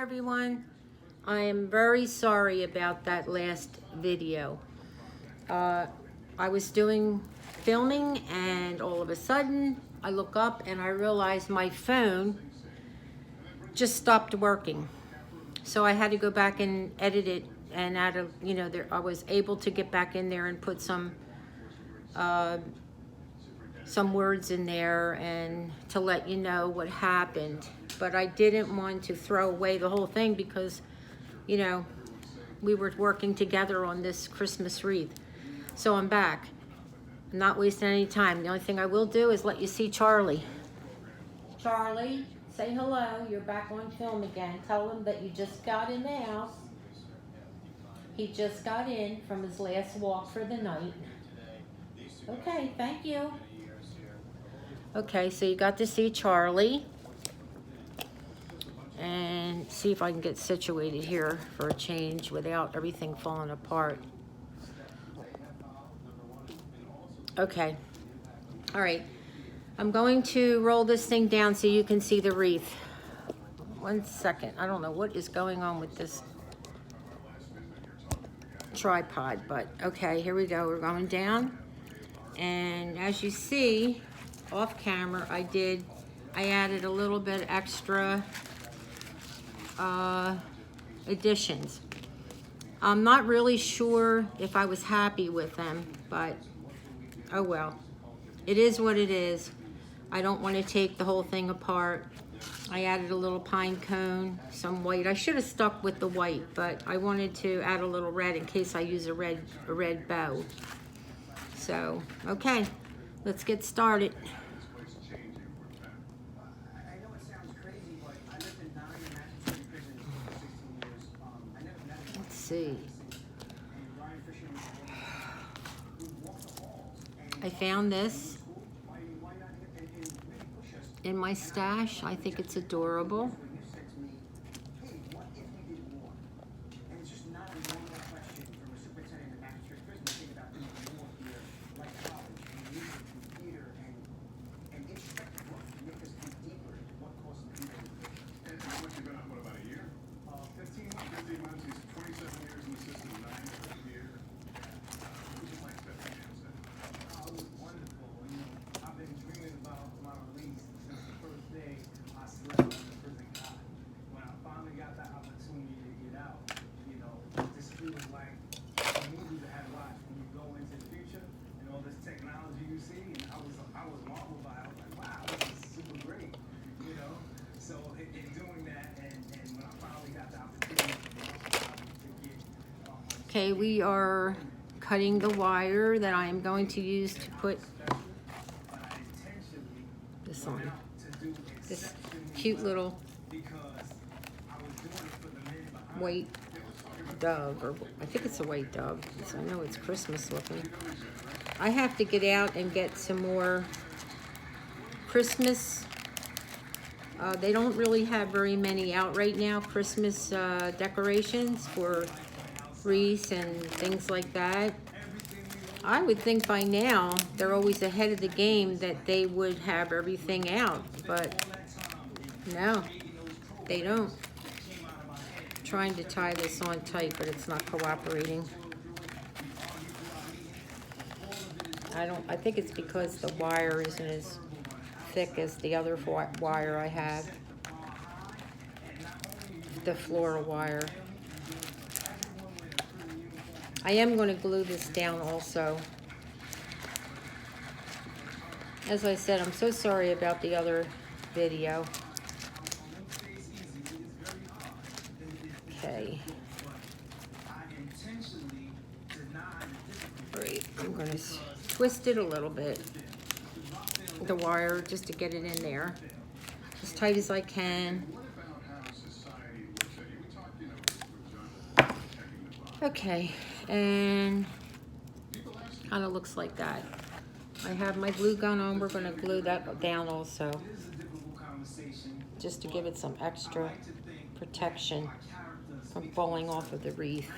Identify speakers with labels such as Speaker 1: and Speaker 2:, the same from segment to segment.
Speaker 1: everyone. I am very sorry about that last video. I was filming and all of a sudden I look up and I realized my phone just stopped working. So I had to go back and edit it and add a, I was able to get back in there and put some words in there and to let you know what happened. But I didn't want to throw away the whole thing because, we were working together on this Christmas wreath. So I'm back. I'm not wasting any time. The only thing I will do is let you see Charlie. Charlie, say hello. You're back on film again. Tell him that you just got in the house. He just got in from his last walk for the night. Okay, thank you. Okay, so you got to see Charlie. And see if I can get situated here for a change without everything falling apart. Okay. All right. I'm going to roll this thing down so you can see the wreath. 1 second. I don't know what is going on with this tripod, but okay, here we go. We're going down. And as you see, off camera, I added a little bit extra additions. I'm not really sure if I was happy with them, but oh well. It is what it is. I don't want to take the whole thing apart. I added a little pine cone, some white. I should have stuck with the white, but I wanted to add a little red in case I use a red bow. So, okay, let's get started. See. I found this in my stash. I think it's adorable. Okay, we are cutting the wire that I am going to use to put this on. This cute little white dove, or I think it's a white dove, so I know it's Christmas looking. I have to get out and get some more Christmas. They don't really have very many out right now, Christmas decorations for wreaths and things like that. I would think by now they're always ahead of the game that they would have everything out, but no, they don't. I'm trying to tie this on tight, but it's not cooperating. I think it's because the wire isn't as thick as the other wire I have, the floral wire. I am going to glue this down also. As I said, I'm so sorry about the other video. Okay. Great. I'm going to twist it a little bit, the wire, just to get it in there as tight as I can. Okay, and kind of looks like that. I have my glue gun on. We're going to glue that down also, just to give it some extra protection from falling off of the wreath.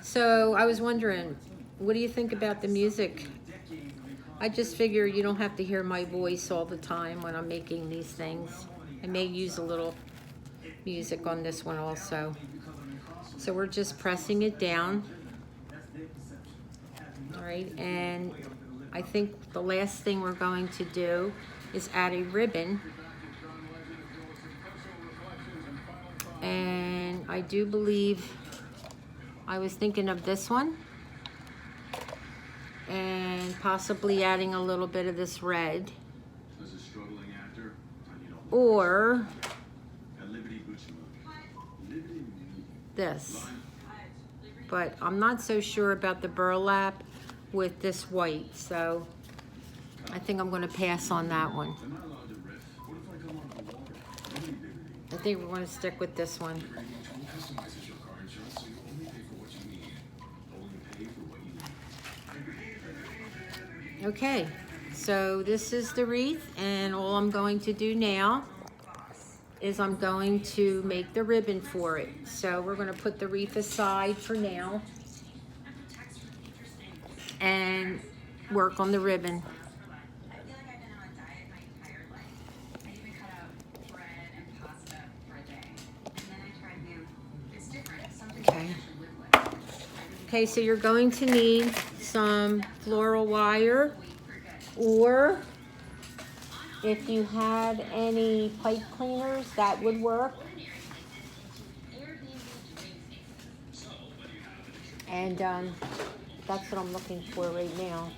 Speaker 1: So I was wondering, what do you think about the music I just figure you don't have to hear my voice all the time when I'm making these things. I may use a little music on this one also. So we're just pressing it down. All right, and I think the last thing we're going to do is add a ribbon. And I do believe I was thinking of this one. And possibly adding a little bit of this red. Or this. But I'm not so sure about the burlap with this white, so I think I'm going to pass on that one. I think we're going to stick with this one. Okay, so this is the wreath, and all I'm going to do now is I'm going to make the ribbon for it. So we're going to put the wreath aside for now and work on the ribbon. Okay, so you're going to need some floral wire, or if you have any pipe cleaners, that would work. And that's what I'm looking for right now.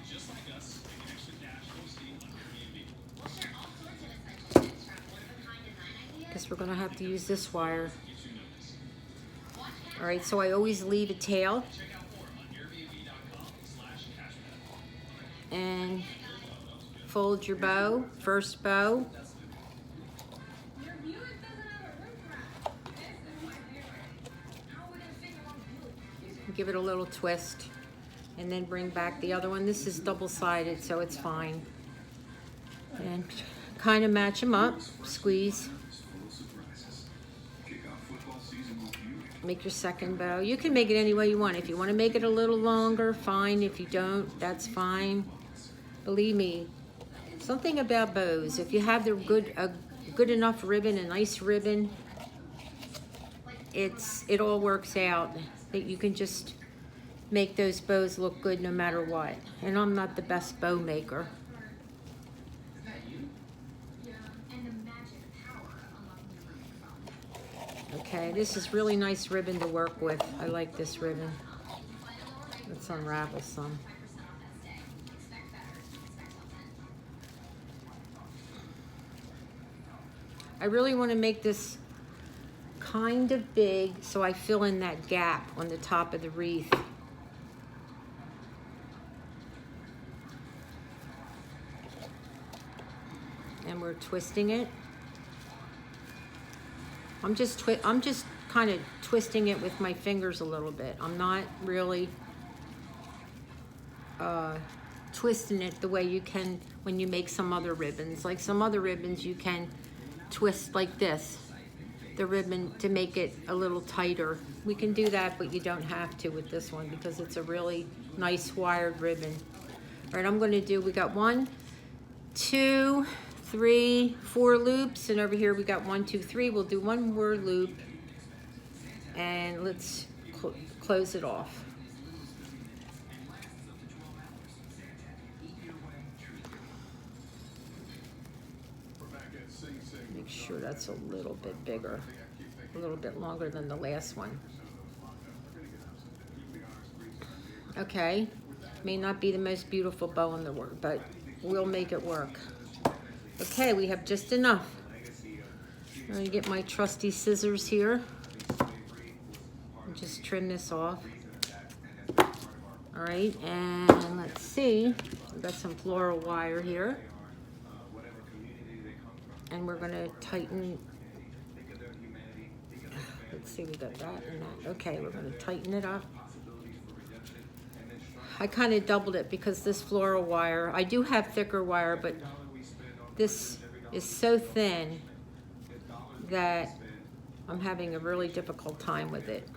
Speaker 1: Guess we're gonna have to use this wire. All right, so I always leave a tail. And fold your bow, first bow. Give it a little twist, and then bring back the other one. This is double-sided, so it's fine. And kind of match them up, squeeze. Make your second bow. You can make it any way you want. If you want to make it a little longer, fine. If you don't, that's fine. Believe me, something about bows. If you have the good enough ribbon, a nice ribbon, it all works out. That you can just make those bows look good no matter what. And I'm not the best bow maker. Okay, this is really nice ribbon to work with. I like this ribbon. Let's unravel some. I really want to make this kind of big so I fill in that gap on the top of the wreath. And we're twisting it. I'm just kind of twisting it with my fingers a little bit. I'm not really twisting it the way you can when you make some other ribbons. Like some other ribbons you can twist like this, the ribbon, to make it a little tighter. We can do that, but you don't have to with this one because it's a really nice wired ribbon. All right, I'm going to do, we got 1, 2, 3, 4 loops, and over here we got 1, 2, 3. We'll do one more loop, and let's close it off. Make sure that's a little bit bigger, a little bit longer than the last one. Okay, may not be the most beautiful bow in the world, but we'll make it work. Okay, we have just enough. I'm going to get my trusty scissors here and just trim this off. All right, and let's see. We've got some floral wire here. And we're going to tighten. Let's see, we got that and that. Okay, we're going to tighten it up. I kind of doubled it because this floral wire, I do have thicker wire, but this is so thin that I'm having a really difficult time with it.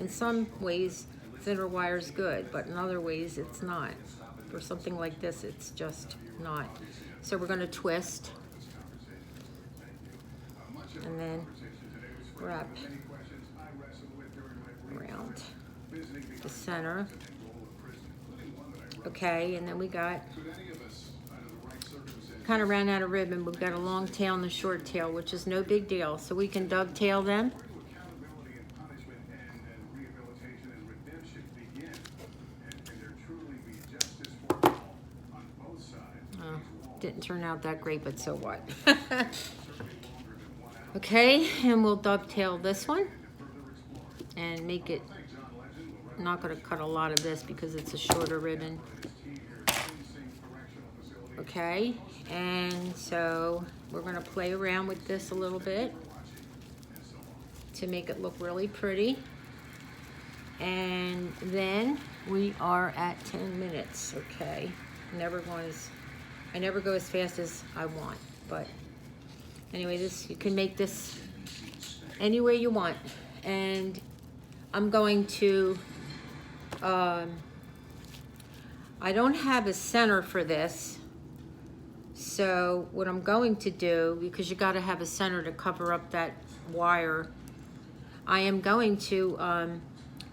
Speaker 1: In some ways, thinner wire is good, but in other ways, it's not. For something like this, it's just not. So we're going to twist and then wrap around the center. Okay, and then we got, kind of ran out of ribbon. We've got a long tail and a short tail, which is no big deal. So we can dovetail them. Oh, didn't turn out that great, but so what? Okay, and we'll dovetail this one and make it, I'm not going to cut a lot of this because it's a shorter ribbon. Okay, and so we're going to play around with this a little bit to make it look really pretty. And then we are at 10 minutes, okay? I never go as fast as I want, but anyway, this, you can make this any way you want. And I'm going to, I don't have a center for this. So what I'm going to do, because you got to have a center to cover up that wire, I am going to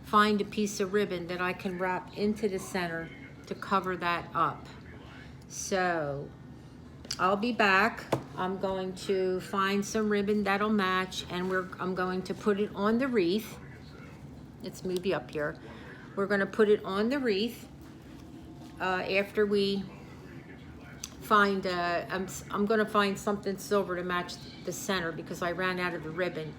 Speaker 1: find a piece of ribbon that I can wrap into the center to cover that up. So I'll be back. I'm going to find some ribbon that'll match, and I'm going to put it on the wreath. Let's move you up here. We're going to put it on the wreath after we find, I'm going to find something silver to match the center because I ran out of the ribbon.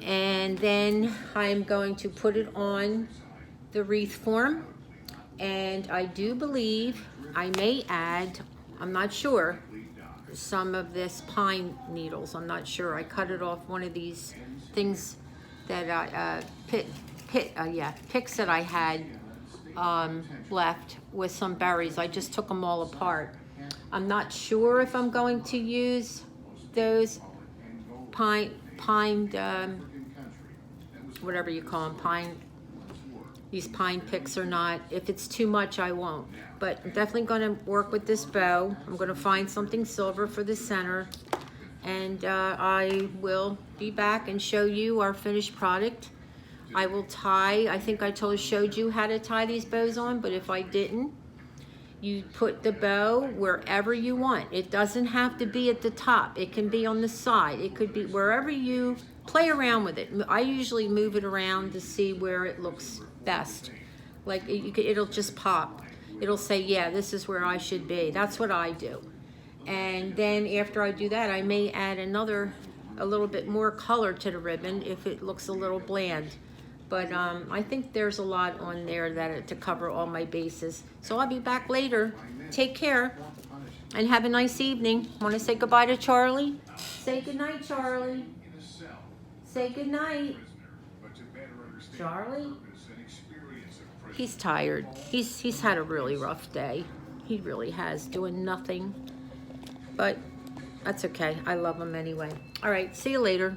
Speaker 1: And then I'm going to put it on the wreath form. And I do believe I may add, I'm not sure, some of this pine needles. I'm not sure. I cut it off one of these things that I, picks that I had left with some berries. I just took them all apart. I'm not sure if I'm going to use those whatever you call them, these pine picks or not. If it's too much, I won't. But I'm definitely going to work with this bow. I'm going to find something silver for the center. And I will be back and show you our finished product. I will tie, I think I showed you how to tie these bows on, but if I didn't, you put the bow wherever you want. It doesn't have to be at the top. It can be on the side. It could be wherever you play around with it. I usually move it around to see where it looks best. Like it'll just pop. It'll say, yeah, this is where I should be. That's what I do. And then after I do that, I may add a little bit more color to the ribbon if it looks a little bland. But I think there's a lot on there to cover all my bases. So I'll be back later. Take care and have a nice evening. Want to say goodbye to Charlie? Say goodnight, Charlie. Say goodnight. Charlie? He's tired. He's had a really rough day. He really has, doing nothing. But that's okay. I love him anyway. All right, see you later.